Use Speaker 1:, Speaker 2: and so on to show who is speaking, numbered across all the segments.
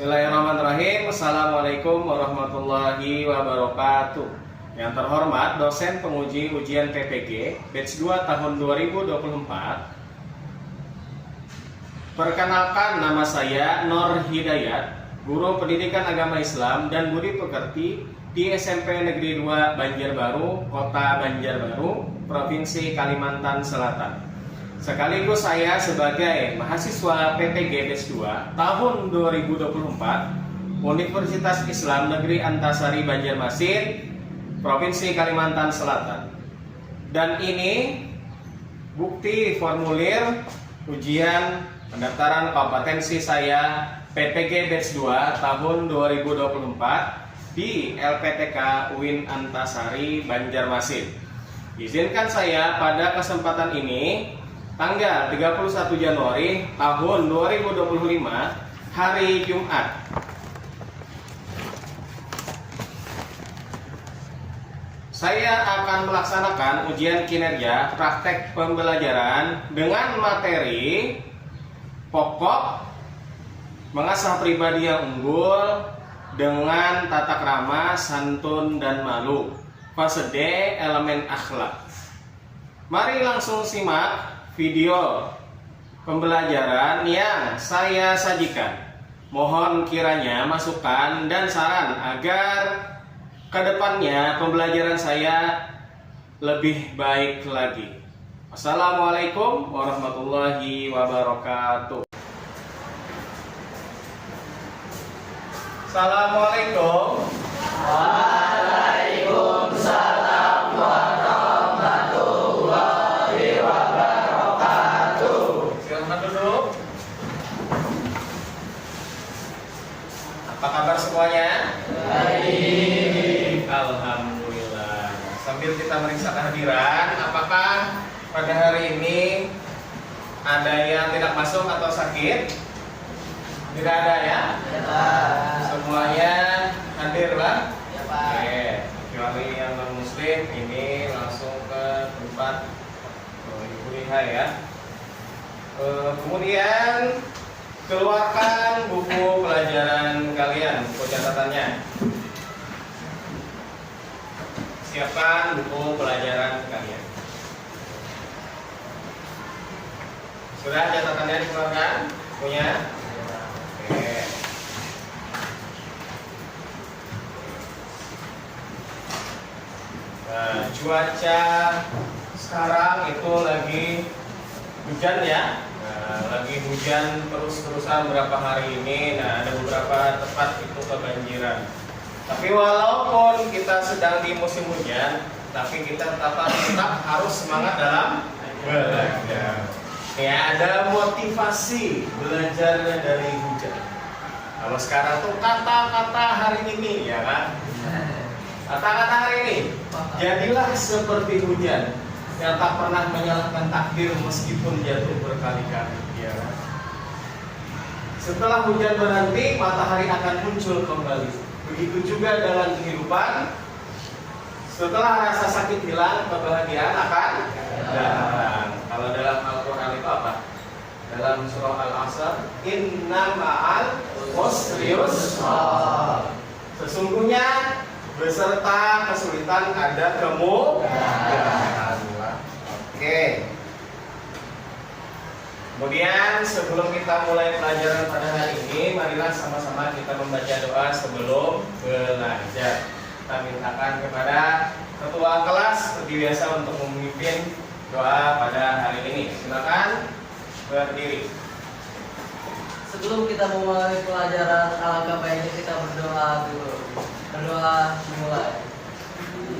Speaker 1: Bismillahirrahmanirrahim. Assalamualaikum warahmatullahi wabarakatuh. Yang terhormat dosen penguji ujian PPG batch 2 tahun 2024. Perkenalkan, nama saya Nur Hidayat, Guru Pendidikan Agama Islam dan Budi Pekerti di SMP Negeri 2 Banjarbaru, Kota Banjarbaru, Provinsi Kalimantan Selatan. Sekaligus saya sebagai mahasiswa PPG batch 2 tahun 2024 Universitas Islam Negeri Antasari Banjarmasin, Provinsi Kalimantan Selatan. Dan ini bukti formulir ujian pendaftaran kompetensi saya PPG batch 2 tahun 2024 di LPTK UIN Antasari Banjarmasin. Izinkan saya pada kesempatan ini tanggal 31 Januari tahun 2025 hari Jumat saya akan melaksanakan ujian kinerja praktek pembelajaran dengan materi pokok mengasah pribadi yang unggul dengan tata krama, santun, dan malu. Fase D, elemen akhlak. Mari langsung simak video pembelajaran yang saya sajikan. Mohon kiranya masukan dan saran agar kedepannya pembelajaran saya lebih baik lagi. Assalamualaikum warahmatullahi wabarakatuh. Assalamualaikum.
Speaker 2: Waalaikumsalam warahmatullahi wabarakatuh.
Speaker 1: Silakan duduk. Apa kabar semuanya?
Speaker 2: Baik.
Speaker 1: Alhamdulillah. Sambil kita meriksa kehadiran, apakah pada hari ini ada yang tidak masuk atau sakit? Tidak ada ya?
Speaker 2: Ya, Pak.
Speaker 1: Semuanya hadir lah?
Speaker 2: Ya, Pak.
Speaker 1: Oke, kecuali yang non muslim ini langsung ke tempat Ibu Liha ya. Kemudian keluarkan buku pelajaran kalian, buku catatannya. Siapkan buku pelajaran kalian. Sudah catatannya dikeluarkan? Punya? Oke. Nah, cuaca sekarang itu lagi hujan ya. Nah, lagi hujan terus-terusan berapa hari ini. Nah, ada beberapa tempat itu kebanjiran. Tapi walaupun kita sedang di musim hujan, tapi kita tetap harus semangat dalam belajar. Ya, ada motivasi belajar dari hujan. Kalau sekarang tuh kata-kata hari ini, ya kan? Kata-kata hari ini, jadilah seperti hujan yang tak pernah menyalahkan takdir meskipun jatuh berkali-kali. Ya kan? Setelah hujan berhenti, matahari akan muncul kembali. Begitu juga dalam kehidupan. Setelah rasa sakit hilang, kebahagiaan akan datang. Kalau dalam Al-Quran itu apa? Dalam surah Al-Asr, inna ma'al usri yusra. Sesungguhnya beserta kesulitan ada kemudahan. Oke. Kemudian sebelum kita mulai pelajaran pada hari ini, marilah sama-sama kita membaca doa sebelum belajar. Kita mintakan kepada ketua kelas seperti biasa untuk memimpin doa pada hari ini. Silakan berdiri.
Speaker 2: Sebelum kita memulai pelajaran alangkah baiknya kita berdoa dulu. Berdoa dimulai.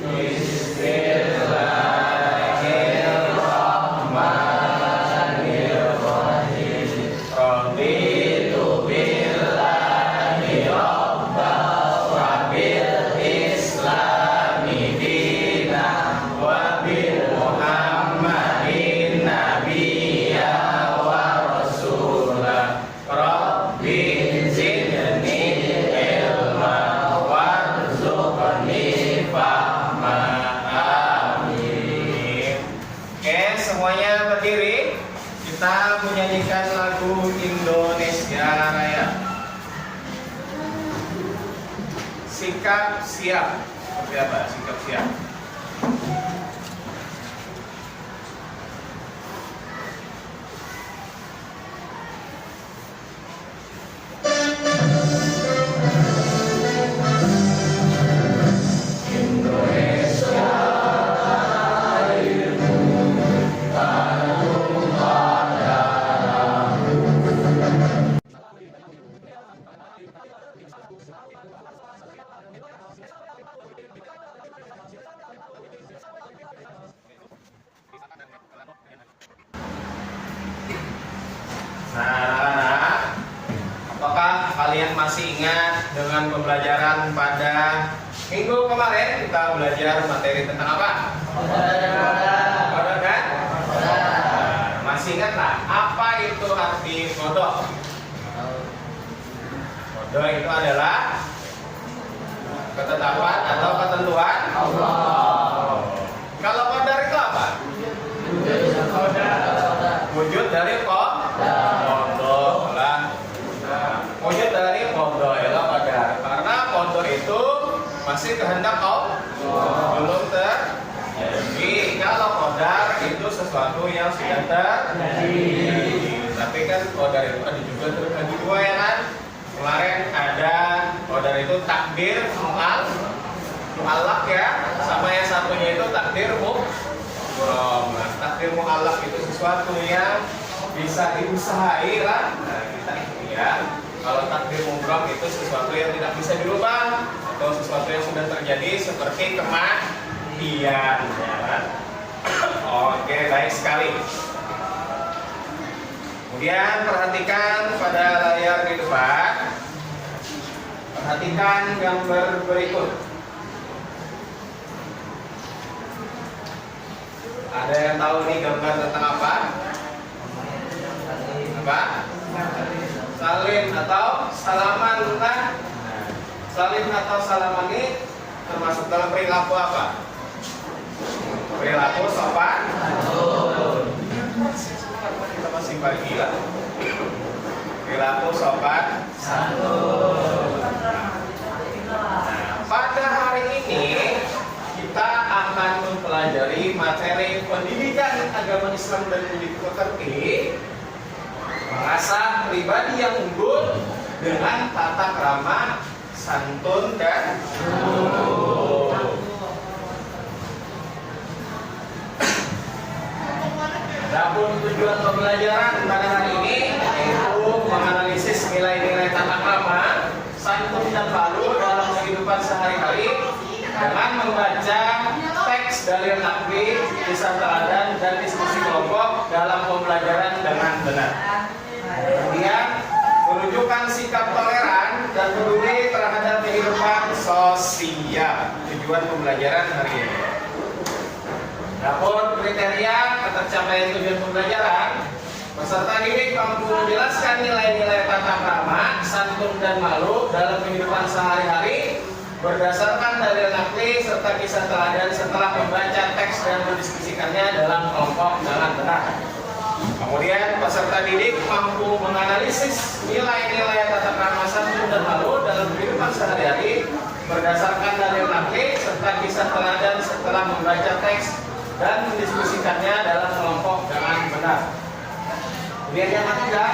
Speaker 1: Bismillahirrahmanirrahim. Raditu billahi rabban wa bil islami dinan wa bil muhammadin nabiyya wa rasulah. Rabbi zidni ilma warzuqni fahma. sikap siap. Seperti apa sikap siap? Nah, anak-anak, apakah kalian masih ingat dengan pembelajaran pada minggu kemarin kita belajar materi tentang apa? Kodok kan? Nah, masih ingat lah apa itu arti kodok? Kodok itu adalah ketetapan atau ketentuan Allah. Kalau qadar itu apa? Wujud dari qadar lah. Wujud dari qadar ialah qadar. Karena qadar itu masih kehendak Allah, belum terjadi. Kalau qadar itu sesuatu yang sudah terjadi. Tapi kan qadar itu ada juga terbagi dua ya kan? Kemarin ada qadar itu takdir mu'allaq ya, sama yang satunya itu takdir mubrom. Nah, takdir mu'allaq itu sesuatu yang bisa diusahai lah. Nah, kita ini ya. Kalau takdir mubrom itu sesuatu yang tidak bisa dirubah atau sesuatu yang sudah terjadi seperti kematian ya. Oke, baik sekali. Kemudian perhatikan pada layar di depan. Perhatikan gambar berikut. Ada yang tahu nih gambar tentang apa? Apa? Salim atau salaman kan? Salim atau salaman ini termasuk dalam perilaku apa? Perilaku sopan. Kita masih pagi lah. Perilaku sopan santun. Nah, pada hari ini kita akan mempelajari materi pendidikan agama Islam dan budi pekerti, mengasah pribadi yang unggul dengan tata krama santun dan luhur. Adapun tujuan pembelajaran pada hari ini yaitu menganalisis nilai-nilai tata krama santun dan lalu dalam kehidupan sehari-hari dengan membaca teks dalil naqli, kisah teladan dan diskusi kelompok dalam pembelajaran dengan benar. Kemudian menunjukkan sikap toleran dan peduli terhadap kehidupan sosial. Tujuan pembelajaran hari ini. Adapun kriteria ketercapaian tujuan pembelajaran, peserta didik mampu menjelaskan nilai-nilai tata krama, santun dan malu dalam kehidupan sehari-hari berdasarkan dalil naqli serta kisah teladan setelah membaca teks dan mendiskusikannya dalam kelompok dengan benar. Kemudian peserta didik mampu menganalisis nilai-nilai tata krama, santun dan malu dalam kehidupan sehari-hari berdasarkan dalil naqli serta kisah teladan setelah membaca teks dan mendiskusikannya dalam kelompok dengan benar. Kemudian yang ketiga,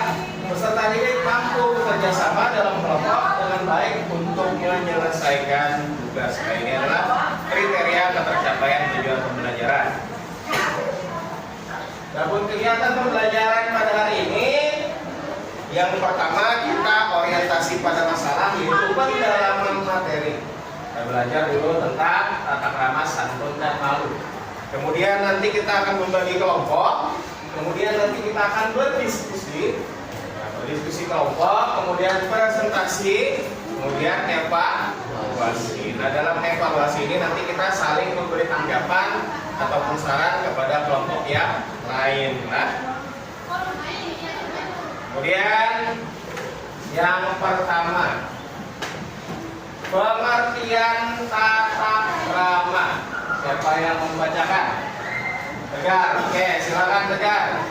Speaker 1: peserta didik mampu bekerja sama dalam kelompok dengan baik untuk menyelesaikan tugas. Nah, ini adalah kriteria ketercapaian tujuan pembelajaran. Adapun kegiatan pembelajaran pada hari ini, yang pertama kita orientasi pada masalah yaitu pendalaman materi. Kita belajar dulu tentang tata krama, santun dan malu. Kemudian nanti kita akan membagi kelompok. Kemudian nanti kita akan berdiskusi. Berdiskusi kelompok, kemudian presentasi, kemudian evaluasi. Nah, dalam evaluasi ini nanti kita saling memberi tanggapan ataupun saran kepada kelompok yang lain. Nah, kemudian yang pertama, pengertian tata krama. Siapa yang membacakan? Tegar, oke, silakan Tegar.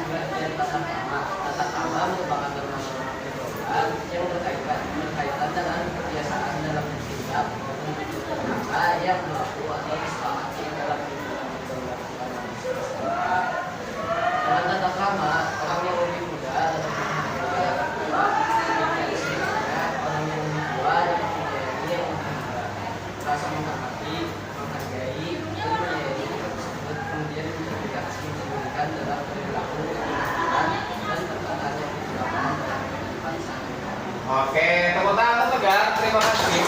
Speaker 2: Tata krama merupakan norma-norma kehidupan yang berkaitan dengan kebiasaan dalam bersikap,
Speaker 1: terima kasih.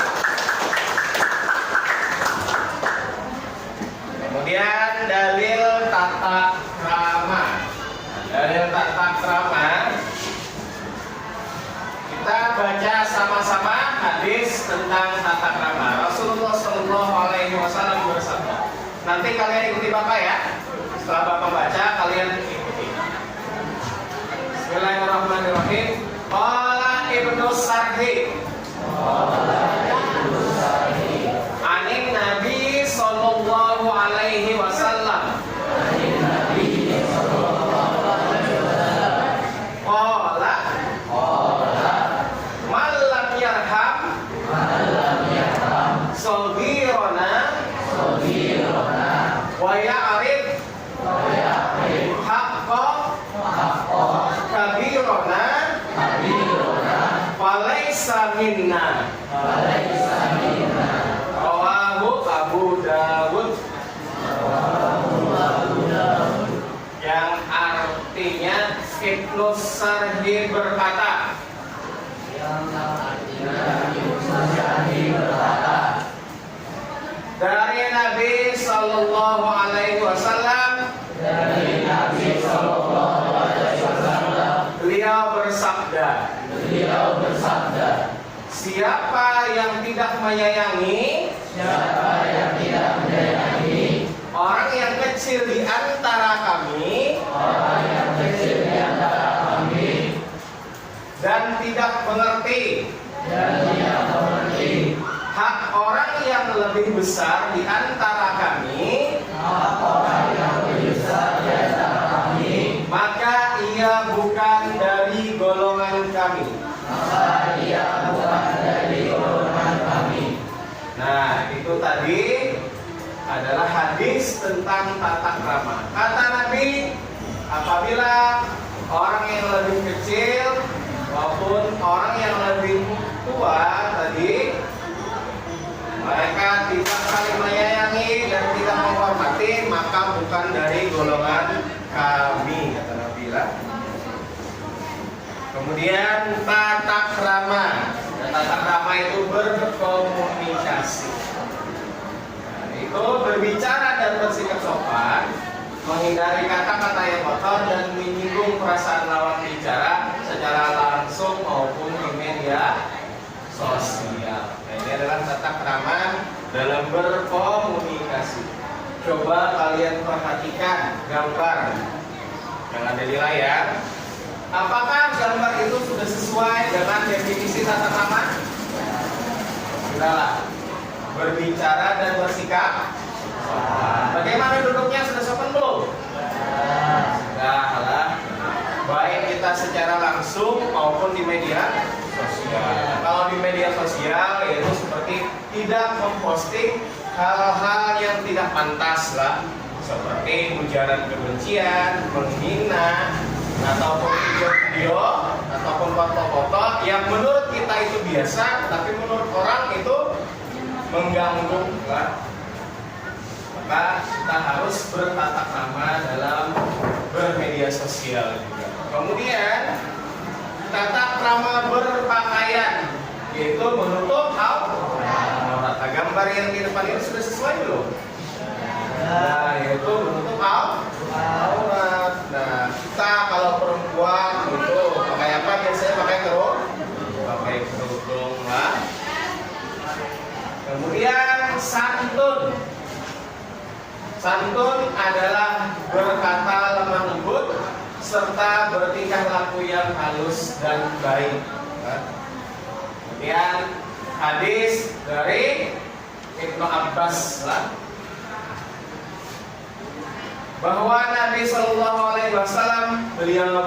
Speaker 1: Kemudian dalil tata krama. Dalil tata krama. Kita baca sama-sama hadis tentang tata krama. Rasulullah Shallallahu Alaihi Wasallam bersabda. Nanti kalian ikuti Bapak ya. Setelah Bapak baca, kalian ikuti. Bismillahirrahmanirrahim. Qala Ibnu Sarhi. Anin Nabi Sallallahu Alaihi Wasallam. Qala Man lam yarham Saghirana wa ya'rif haqqa kabirana falaysa minna. Rawahu Abu Dawud. Yang artinya Ibnu Sarhi berkata, dari Nabi Sallallahu Alaihi Wasallam, beliau bersabda, siapa yang tidak menyayangi orang yang kecil di antara kami dan tidak mengerti hak orang yang lebih besar di antara kami, maka ia bukan dari golongan kami. Nah, itu tadi adalah hadis tentang tata krama. Kata Nabi, apabila orang yang lebih kecil maupun orang yang lebih tua tadi, mereka tidak saling menyayangi dan tidak menghormati, maka bukan dari golongan kami, kata Nabi lah. Kemudian tata krama. Tata krama itu berkomunikasi. Nah, itu berbicara dan bersikap sopan, menghindari kata-kata yang kotor dan menyinggung perasaan lawan bicara secara langsung maupun di media sosial. Nah, ini adalah tata krama dalam berkomunikasi. Coba kalian perhatikan gambar yang ada di layar. Apakah gambar itu sudah sesuai dengan definisi tata krama? Sudahlah. Berbicara dan bersikap sopan. Bagaimana duduknya, sudah sopan belum? Sudahlah. Baik kita secara langsung maupun di media sosial. Kalau di media sosial yaitu seperti tidak memposting hal-hal yang tidak pantas lah, seperti ujaran kebencian, menghina, ataupun video ataupun foto-foto yang menurut kita itu biasa, tapi menurut orang itu mengganggu lah. Maka kita harus bertata krama dalam bermedia sosial juga. Kemudian tata krama berpakaian, yaitu menutup aurat. Gambar yang di depan ini sudah sesuai belum? Nah, yaitu menutup aurat. Nah, kita kalau perempuan itu pakai apa biasanya? Pakai kerudung lah. Kemudian santun. Santun adalah berkata lemah lembut serta bertingkah laku yang halus dan baik. Kemudian hadis dari Ibnu Abbas lah, bahwa Nabi Shallallahu Alaihi Wasallam beliau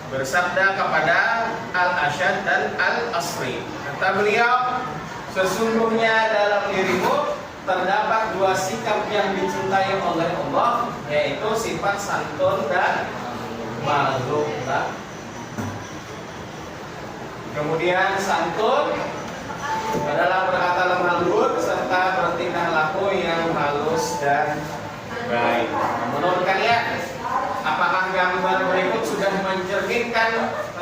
Speaker 1: bersabda kepada Al-Ashad dan Al-Asri. Kata beliau, sesungguhnya dalam dirimu terdapat dua sikap yang dicintai oleh Allah, yaitu sifat santun dan malu. Kemudian santun adalah berkata lemah lembut serta bertingkah laku yang halus dan baik. Menurut kalian, apakah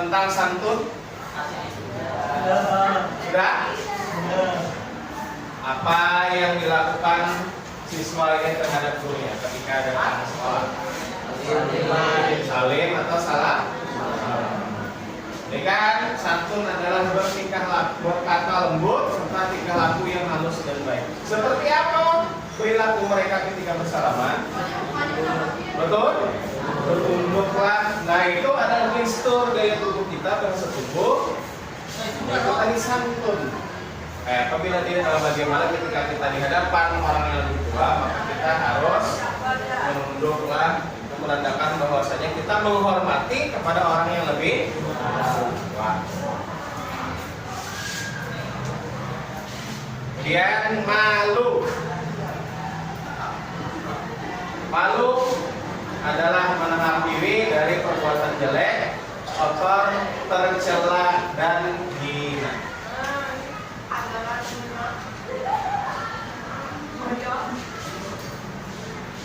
Speaker 1: tentang santun? Sudah? Apa yang dilakukan siswa ini terhadap gurunya ketika datang ke sekolah? Salim atau salah? Ini kan santun adalah berkata lembut serta tingkah laku yang halus dan baik. Seperti apa perilaku mereka ketika bersalaman? Betul? Bertunduklah. Nah, itu adalah gestur gaya tubuh kita bersetubuh. Itu tadi santun. Apabila dia bagaimana ketika kita di hadapan orang yang lebih tua, maka kita harus menunduklah. Menandakan bahwasanya kita menghormati kepada orang yang lebih tua. Kemudian malu. Malu adalah menahan diri dari perbuatan jelek, kotor, tercela dan hina.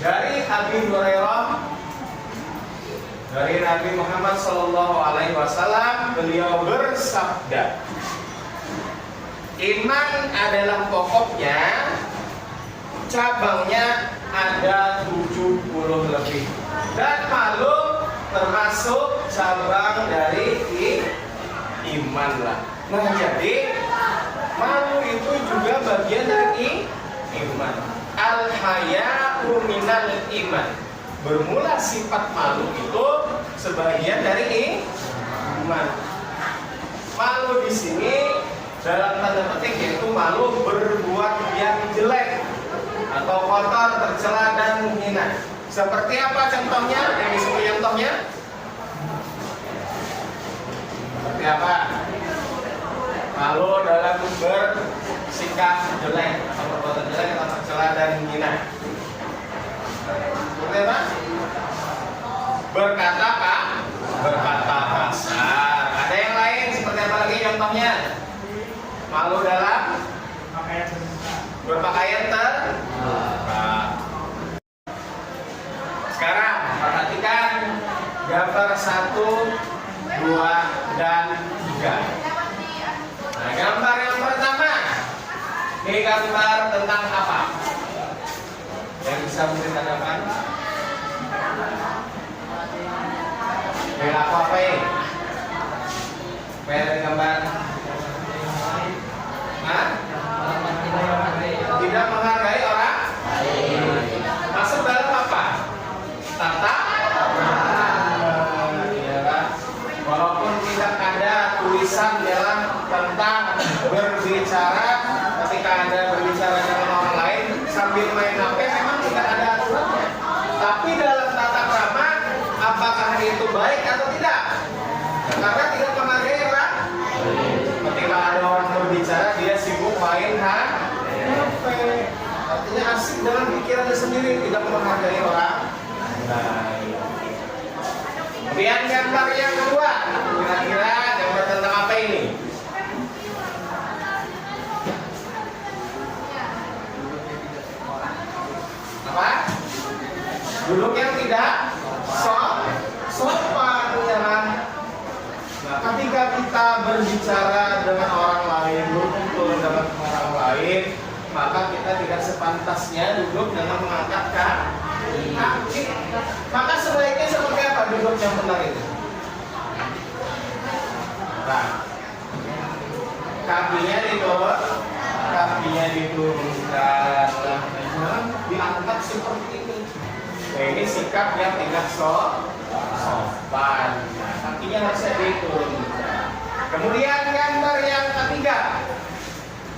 Speaker 1: Dari Abi Hurairah, dari Nabi Muhammad SAW, beliau bersabda, iman adalah pokoknya, cabangnya ada 70 lebih, dan malu termasuk cabang dari iman lah. Nah, jadi malu itu juga bagian dari iman. Al-haya'u minal iman. Bermula sifat malu itu sebagian dari iman. Malu di sini dalam tanda petik yaitu malu berbuat yang jelek atau kotor, tercela dan hina. Seperti apa contohnya? Yang disebut contohnya? Seperti apa? Malu dalam bersikap jelek atau perbuatan jelek atau tercela dan hina. Seperti apa? Berkata apa? Berkata kasar. Ada yang lain seperti apa lagi contohnya? Malu dalam berpakaian terbuka. Sekarang perhatikan gambar 1, 2, dan 3. Nah, gambar yang pertama ini gambar tentang apa? Yang bisa menceritakan? Perilaku apa ini? Dari gambar? Hah? Tidak menghargai orang? Masuk dalam apa? Tata? Ya kan? Walaupun tidak ada tulisan dalam tentang berbicara, ketika Anda berbicara dengan orang lain sambil main HP, memang tidak ada aturannya. Tapi dalam tata krama, apakah itu baik atau tidak? Karena tidak menghargai orang. Ketika ada orang berbicara, dia sibuk main HP. Artinya asik dengan pikirannya sendiri, tidak menghargai orang. Nah, kemudian gambar yang kedua, kira-kira gambar tentang apa ini? Apa? Duduk yang tidak sopan, ya kan? Nah, ketika kita berbicara dengan orang lain, berkumpul dengan orang lain, maka kita tidak sepantasnya duduk dengan mengangkat kaki. Maka sebaiknya seperti apa duduk yang benar itu? Nah, kakinya diturunkan, diangkat seperti itu. Nah, ini sikap yang tidak sopan. Nah, kakinya harusnya diturunkan. Kemudian gambar yang ketiga,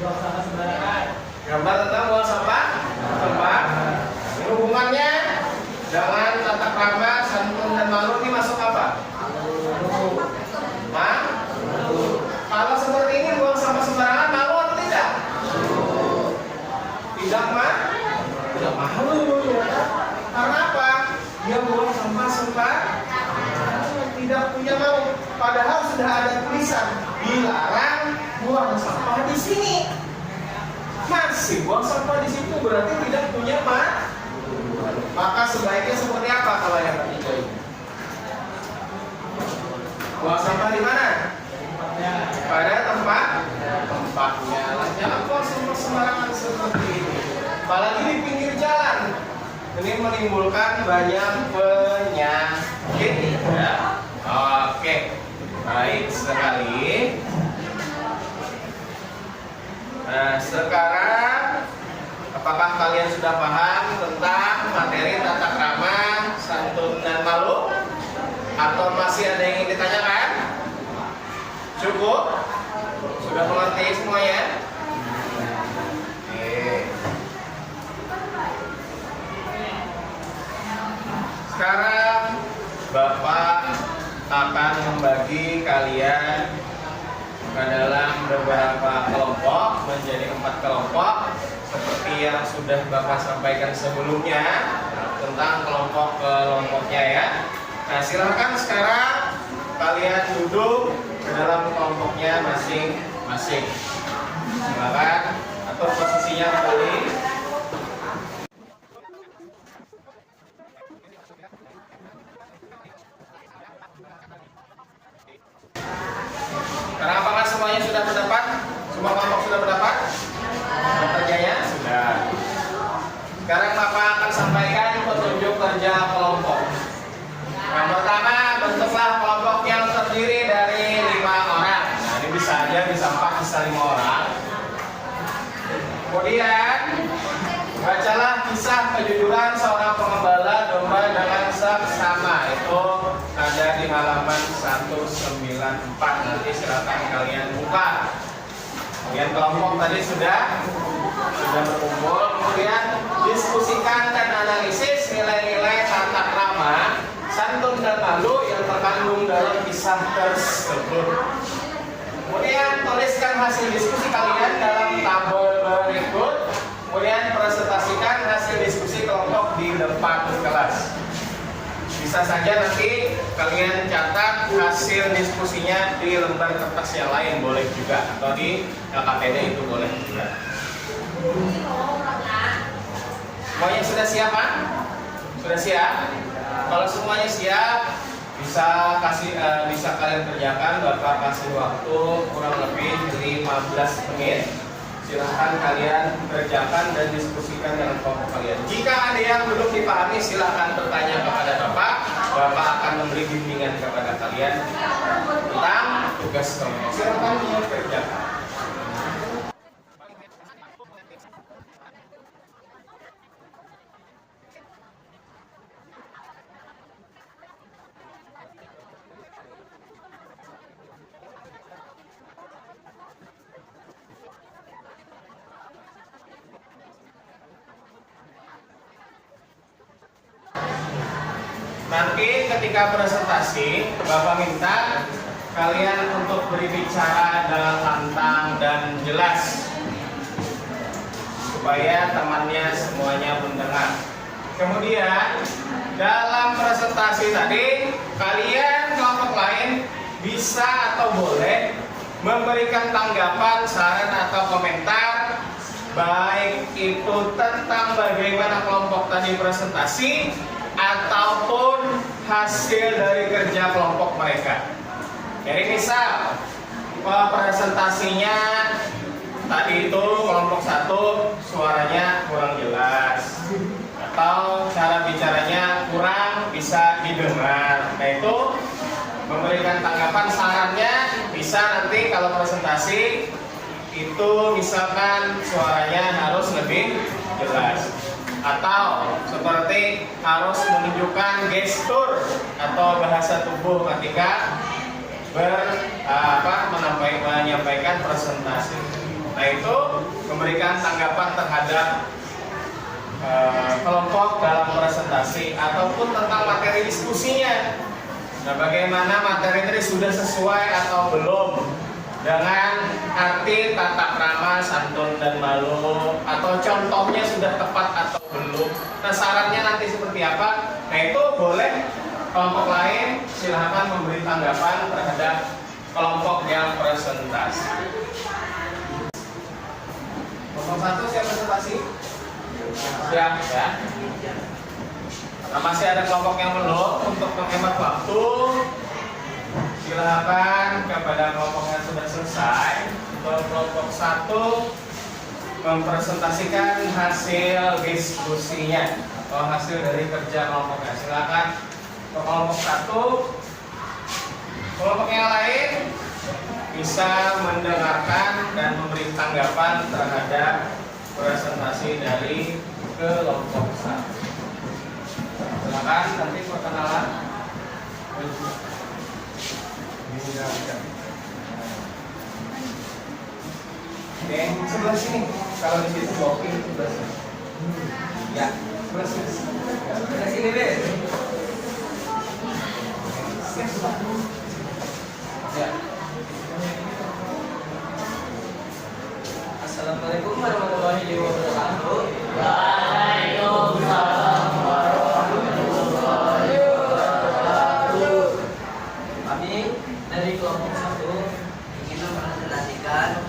Speaker 1: buang sampah sembarangan. Gambar tentang buang sampah sembarangan. Ini hubungannya dengan tata krama, santun dan malu ini masuk apa? Hah? Kalau seperti ini buang sampah sembarangan malu atau tidak? Tidak malu. Karena apa? Dia buang sampah sembarangan, tidak punya mau. Padahal sudah ada tulisan dilarang buang sampah di sini. Masih buang sampah di situ berarti tidak punya maka sebaiknya seperti apa kalau yang ketiga ini? Buang sampah di mana? banyak penyakit ya. Oke, baik sekali. Nah, sekarang apakah kalian sudah paham tentang materi tata krama, santun dan malu? Atau masih ada yang ingin ditanyakan? Cukup? Sudah mengerti semuanya? Oke. Sekarang Bapak akan membagi kalian ke dalam beberapa kelompok menjadi 4 kelompok seperti yang sudah Bapak sampaikan sebelumnya tentang kelompok-kelompoknya ya. Nah, silahkan sekarang kalian duduk ke dalam kelompoknya masing-masing. Silakan atur posisinya kembali. Karena apakah semuanya sudah mendapat? Semua kelompok sudah mendapat? Kerjanya sudah. Sekarang Bapak akan sampaikan petunjuk kerja kelompok. Yang pertama, bentuklah kelompok yang terdiri dari 5 orang. Nah, ini bisa aja, bisa 4, bisa 5 orang. Kemudian, bacalah kisah kejujuran seorang pengembala domba dengan seksama. Itu ada di halaman 194. Nanti silakan kalian buka. Kemudian kelompok tadi sudah berkumpul. Kemudian diskusikan dan analisis nilai-nilai tata krama, santun dan malu yang terkandung dalam kisah tersebut. Kemudian tuliskan hasil diskusi kalian dalam tabel berikut. Kemudian presentasikan hasil diskusi kelompok di depan kelas. Bisa saja nanti kalian catat hasil diskusinya di lembar kertas yang lain, boleh juga, atau di LKPD itu boleh juga. Semuanya sudah siap, Pak? Sudah siap? Kalau semuanya siap, bisa kalian kerjakan. Bapak kasih waktu kurang lebih 15 menit. Silahkan kalian kerjakan dan diskusikan dengan kelompok kalian. Jika ada yang belum dipahami, silahkan bertanya kepada Bapak. Bapak akan memberi bimbingan kepada kalian tentang tugas kelompok. Silahkan kerjakan. Nanti ketika presentasi, Bapak minta kalian untuk berbicara dengan lantang dan jelas supaya temannya semuanya mendengar. Kemudian dalam presentasi tadi, kalian kelompok lain bisa atau boleh memberikan tanggapan, saran atau komentar, baik itu tentang bagaimana kelompok tadi presentasi ataupun hasil dari kerja kelompok mereka. Jadi misal presentasinya tadi itu kelompok 1 suaranya kurang jelas atau cara bicaranya kurang bisa didengar. Nah, itu memberikan tanggapan, sarannya bisa nanti kalau presentasi itu misalkan suaranya harus lebih jelas, atau seperti harus menunjukkan gestur atau bahasa tubuh ketika menyampaikan presentasi. Nah, itu memberikan tanggapan terhadap kelompok dalam presentasi ataupun tentang materi diskusinya. Nah, bagaimana materi ini sudah sesuai atau belum dengan arti tata krama, santun dan malu, atau contohnya sudah tepat atau belum. Nah, sarannya nanti seperti apa? Nah, itu boleh kelompok lain silahkan memberi tanggapan terhadap kelompok yang presentasi. Kelompok 1 siap presentasi? Siap ya. Nah, masih ada kelompok yang belum. Untuk menghemat waktu, silakan kepada kelompok yang sudah selesai. Untuk kelompok 1 mempresentasikan hasil diskusinya. hasil dari kerja kelompoknya. Silakan ke kelompok 1. Kelompok yang lain bisa mendengarkan dan memberi tanggapan terhadap presentasi dari kelompok 1. Silakan nanti perkenalan. Oke, sebelah sini. Kalau di situ blocking sebelah sini. Ya, sebelah sini. Sebelah sini deh. Ya.
Speaker 2: Assalamualaikum warahmatullahi wabarakatuh.
Speaker 3: Waalaikumsalam warahmatullahi wabarakatuh.
Speaker 2: Kami dari kelompok 1 ingin mempresentasikan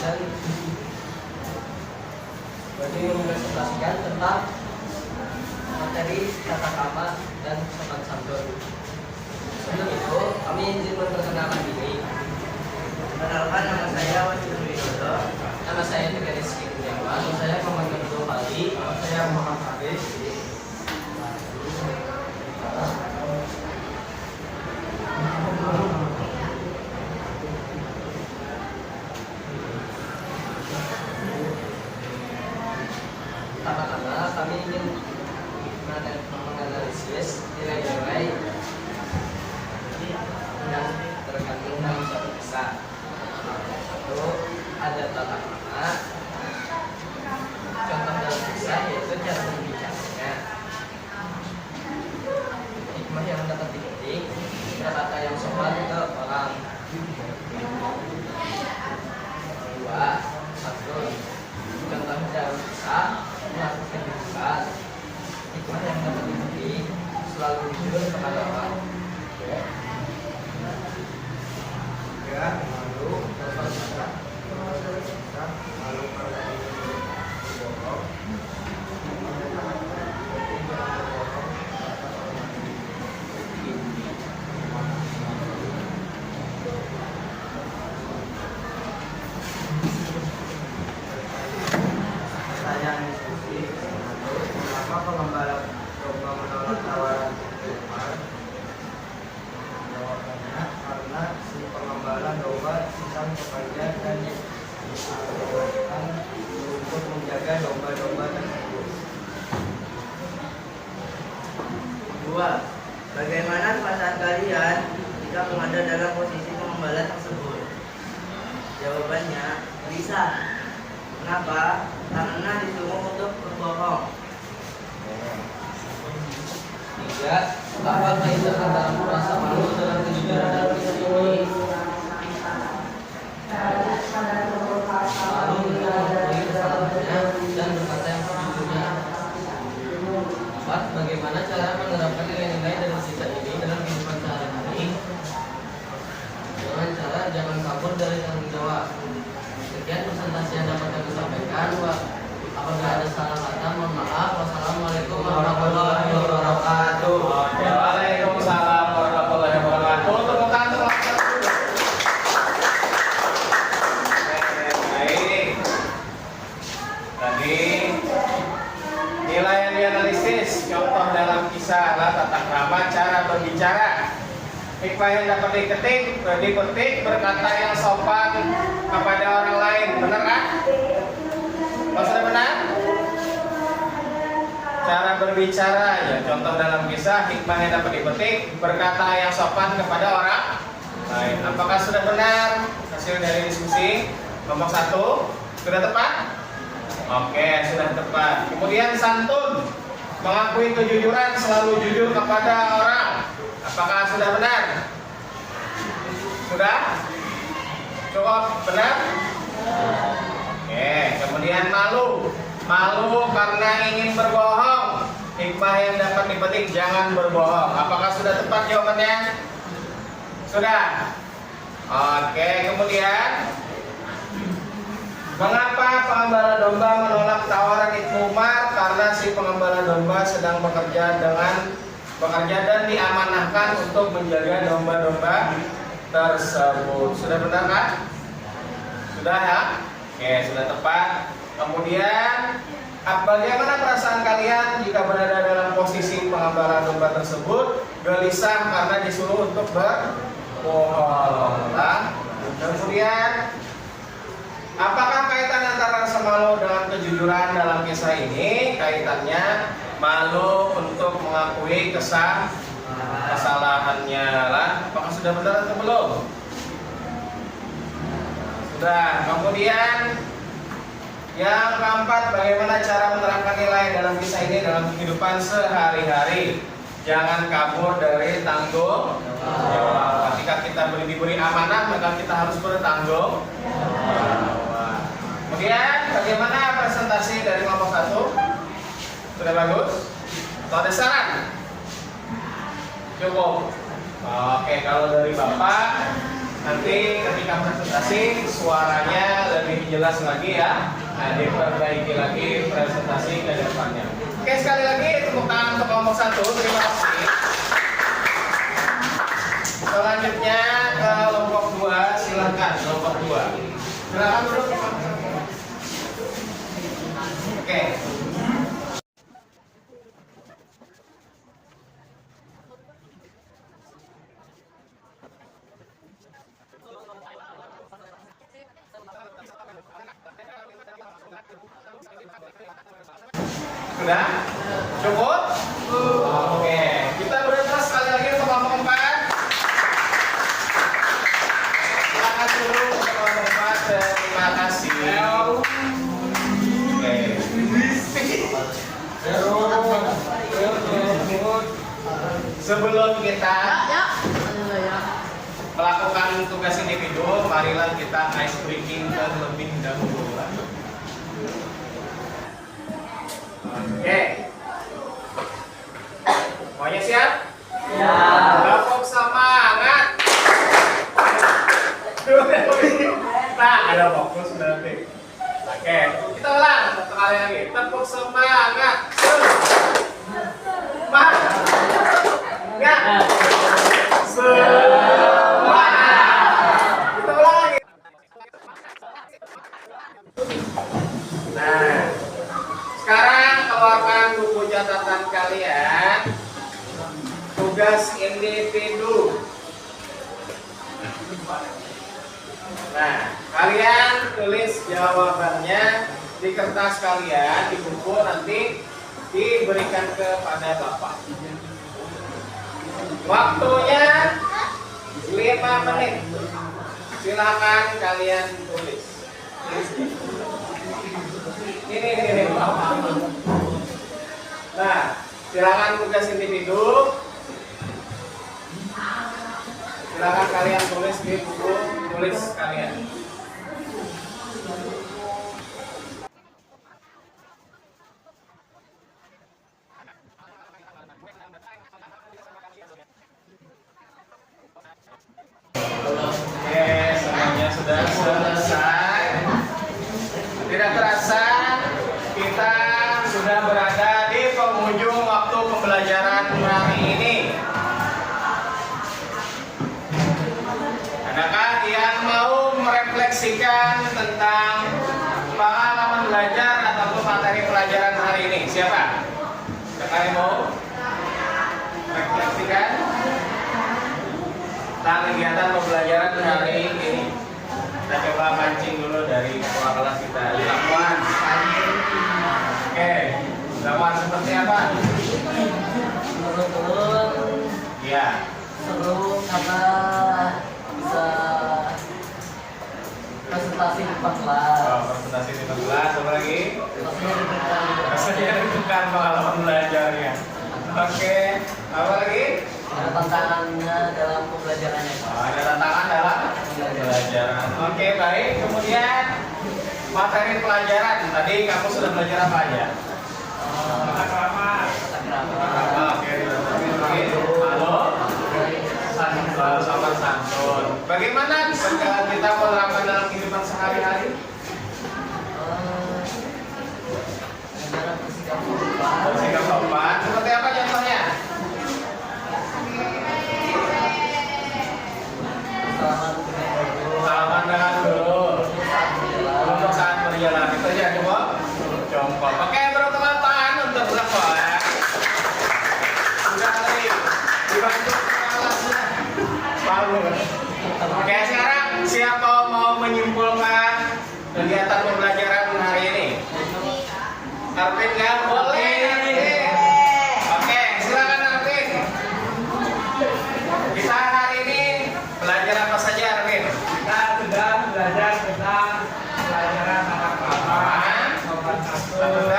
Speaker 2: dan mempresentasikan tentang materi tata krama dan sopan santun. Sebelum itu, kami izin memperkenalkan diri. Perkenalkan, nama saya Wahyudi Widodo. Nama saya Tiga Rizky Kurniawan. Nama saya Muhammad Abdul Fadli. Nama saya Muhammad Hafiz. Pertama-tama kami ingin menganalisis nilai-nilai yang terkandung dalam suatu kisah. Satu, ada tata krama. Contoh dalam kisah yaitu cara berbicaranya. Hikmah yang dapat dipetik, kata yang sopan ke orang. Dua, satu, contoh dalam kisah melakukan kejujuran. Hikmah yang dapat dipetik, selalu jujur kepada orang. Ya, malu, malu karena bohong. Pertanyaan diskusi: mengapa pembalap domba menolak tawaran penggemar? Jawabannya karena si pengembala domba sedang bekerja dan diperlukan untuk menjaga domba-domba tersebut. Dua, bagaimana perasaan kalian jika berada dalam posisi pengembala tersebut? Jawabannya gelisah. Kenapa? Karena disuruh untuk berbohong. Tiga, apakah itu dalam rasa malu dalam kejujuran dan kisah ini? Malu untuk mengakui kesalahannya dan berkata yang sejujurnya. Empat, bagaimana cara menerapkan nilai-nilai dari kisah ini dalam kehidupan sehari-hari? Dengan cara jangan kabur dari tanggung jawab. Sekian presentasi yang dapat kami sampaikan. Apabila ada salah kata, mohon maaf. Wassalamualaikum warahmatullahi wabarakatuh.
Speaker 1: Waalaikumsalam warahmatullahi wabarakatuh. Tepuk tangan. Baik. Tadi nilai yang dianalisis, contoh dalam kisah adalah tata krama, cara berbicara. Hikmah yang dapat dipetik, berkata yang sopan kepada orang lain. Benar kan? Maksudnya benar? Cara berbicara, ya contoh dalam kisah, hikmah yang dapat dipetik, berkata yang sopan kepada orang lain. Apakah sudah benar hasil dari diskusi? Kelompok 1 sudah tepat? Oke, sudah tepat. Kemudian santun, mengakui kejujuran, selalu jujur kepada orang. Apakah sudah benar? Sudah? Cukup benar? Oke, kemudian malu. Malu karena ingin berbohong. Hikmah yang dapat dipetik, jangan berbohong. Apakah sudah tepat jawabannya? Sudah? Oke, kemudian mengapa pengembala domba menolak tawaran Ibnu Umar? Karena si pengembala domba sedang bekerja dan diamanahkan untuk menjaga domba-domba tersebut. Sudah benar kan? Sudah ya? Oke, sudah tepat. Kemudian Bagaimana perasaan kalian jika berada dalam posisi pengembaraan domba tersebut? Gelisah karena disuruh untuk berbohong. Nah, kemudian, apakah kaitan antara rasa malu dengan kejujuran dalam kisah ini? Kaitannya malu untuk mengakui kesalahannya lah. Apakah sudah benar atau belum? Sudah. Kemudian yang keempat, bagaimana cara menerapkan nilai dalam kisah ini dalam kehidupan sehari-hari? Jangan kabur dari tanggung jawab. Ketika kita diberi amanah, maka kita harus bertanggung jawab. Kemudian, bagaimana presentasi dari kelompok 1? Sudah bagus? Atau ada saran? Cukup. Oke, kalau dari Bapak, nanti ketika presentasi suaranya lebih jelas lagi ya. Nah, diperbaiki lagi presentasi ke depannya. Oke, sekali lagi tepuk tangan untuk kelompok 1. Terima kasih. Selanjutnya ke kelompok 2, silakan kelompok 2. Silakan duduk. Oke. Sudah? Cukup? Oke. Kita bergerak sekali lagi untuk kelompok 4. Silakan dulu untuk kelompok 4. Terima kasih. Oke. Sebelum kita melakukan tugas individu, marilah kita ice breaking terlebih dahulu. Oke. Semuanya siap?
Speaker 3: Siap.
Speaker 1: Kelompok semangat. Nah, ada fokus berarti. Oke, kita ulang satu kali lagi. Tepuk semangat. Semangat. Semangat. Kita ulang lagi. Nah, sekarang keluarkan buku catatan kalian. Tugas individu. Nah, kalian tulis jawabannya di kertas kalian, di buku, nanti diberikan kepada Bapak. Waktunya 5 menit. Silakan kalian tulis. Ini. Nah, silakan tugas individu. Silakan kalian tulis di buku tulis kalian. Oke, semuanya sudah selesai. Tidak terasa kita sudah berada di penghujung waktu pembelajaran hari ini. Adakah yang mau merefleksikan tentang pengalaman belajar ataupun materi pelajaran hari ini? Siapa? Siapa yang mau refleksikan tentang kegiatan pembelajaran hari ini? Kita coba mancing dulu dari ketua kelas kita. Lakuan. Oke, lakuan seperti apa?
Speaker 2: Menurut
Speaker 1: Iya.
Speaker 2: seru karena bisa presentasi di depan kelas.
Speaker 1: Oh, presentasi di kelas, apa lagi?
Speaker 2: Rasanya deg-degan.
Speaker 1: Rasanya deg-degan pengalaman belajarnya. Oke, apa lagi?
Speaker 2: Ada tantangannya dalam pembelajarannya.
Speaker 1: Oh, ada tantangan dalam pembelajaran. Oke, baik. Kemudian materi pelajaran. Tadi kamu sudah belajar apa aja? Tata krama. Oke, halo. Sopan santun. Bagaimana bisa kita menerapkan dalam kehidupan sehari-hari? Bersikap sopan. Seperti apa contohnya? Salaman dengan dulu. Untuk saat berjalan itu aja coba. Jongkok. Oke, bro. Oke, sekarang siapa mau menyimpulkan kegiatan pembelajaran hari ini? Arvin nggak boleh. Arvin. Oke, silakan Arvin. Kita hari ini belajar apa saja, Arvin?
Speaker 3: Kita sudah belajar tentang pelajaran tata krama, sopan santun,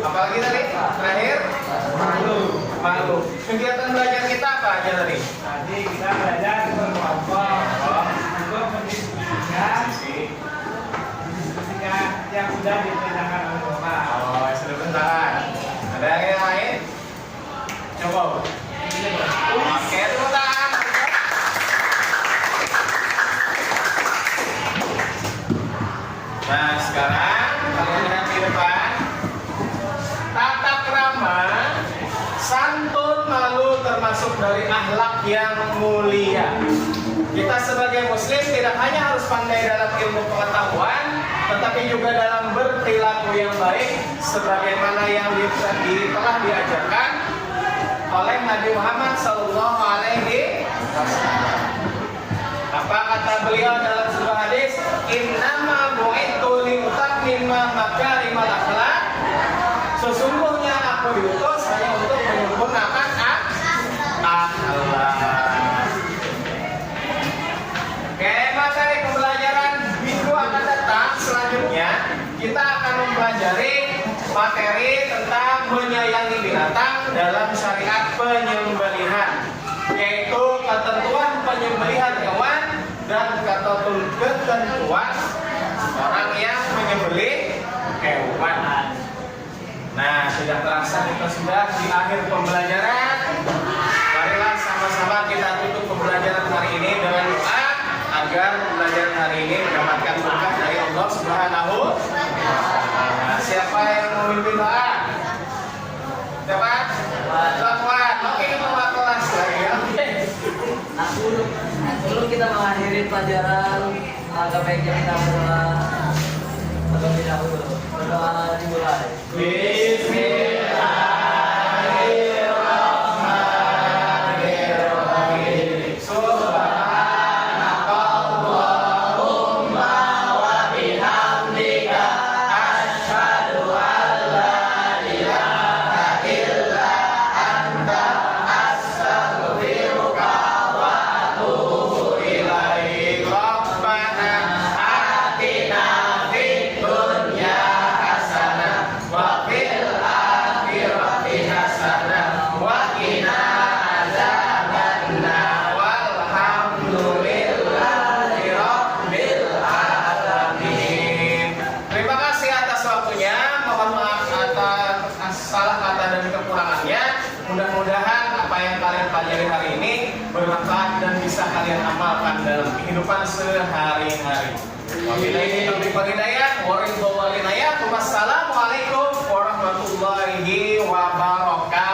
Speaker 1: Apalagi tadi? Terakhir? Malu. Kegiatan belajar kita apa aja tadi?
Speaker 3: Tadi kita belajar berkelompok untuk mendiskusikan yang sudah diperintahkan oleh Bapak.
Speaker 1: Oh, sebentar. Ada yang lain? Coba. Oke, tepuk tangan. Nah, sekarang kalian lihat di depan. Tata krama, santun, malu termasuk dari akhlak yang mulia. Kita sebagai muslim tidak hanya harus pandai dalam ilmu pengetahuan, tetapi juga dalam berperilaku yang baik sebagaimana yang telah diajarkan oleh Nabi Muhammad sallallahu alaihi wasallam. Apa kata beliau dalam sebuah hadis? Innama bu'ithu liutammima makarimal akhlak. Sesungguhnya aku diutus hanya untuk menyempurnakan akhlak. Oke, materi pembelajaran minggu akan datang selanjutnya kita akan mempelajari materi tentang menyayangi binatang dalam syariat penyembelihan, yaitu ketentuan penyembelihan hewan dan ketentuan orang yang menyembelih hewan. Nah, sudah terasa kita sudah di akhir pembelajaran. Marilah sama-sama kita tutup pembelajaran hari ini dengan doa agar pembelajaran hari ini mendapatkan berkah dari Allah Subhanahu wa Ta'ala. Siapa yang memimpin doa? Siapa? Lakukan. Oke, kita kelas lagi. Oke.
Speaker 2: Nah, sebelum kita mengakhiri pelajaran, agak baiknya kita berdoa terlebih dahulu. Berdoa dimulai.
Speaker 1: Bismillahirrahmanirrahim. Subhanakallahumma wa bihamdika asyhadu an la ilaha illa anta astaghfiruka wa atubu ilaik. Rabbana atina fid dunya hasanah wa fil akhirati hasanah wa qina adzabannar. Walhamdulillahi rabbil alamin. Terima kasih atas waktunya. Mohon maaf atas salah kata dan kekurangannya. Mudah-mudahan apa yang kalian pelajari hari ini bermanfaat dan bisa kalian amalkan dalam kehidupan sehari-hari. Wabillahi taufiq wal hidayah. Wassalamualaikum warahmatullahi wabarakatuh.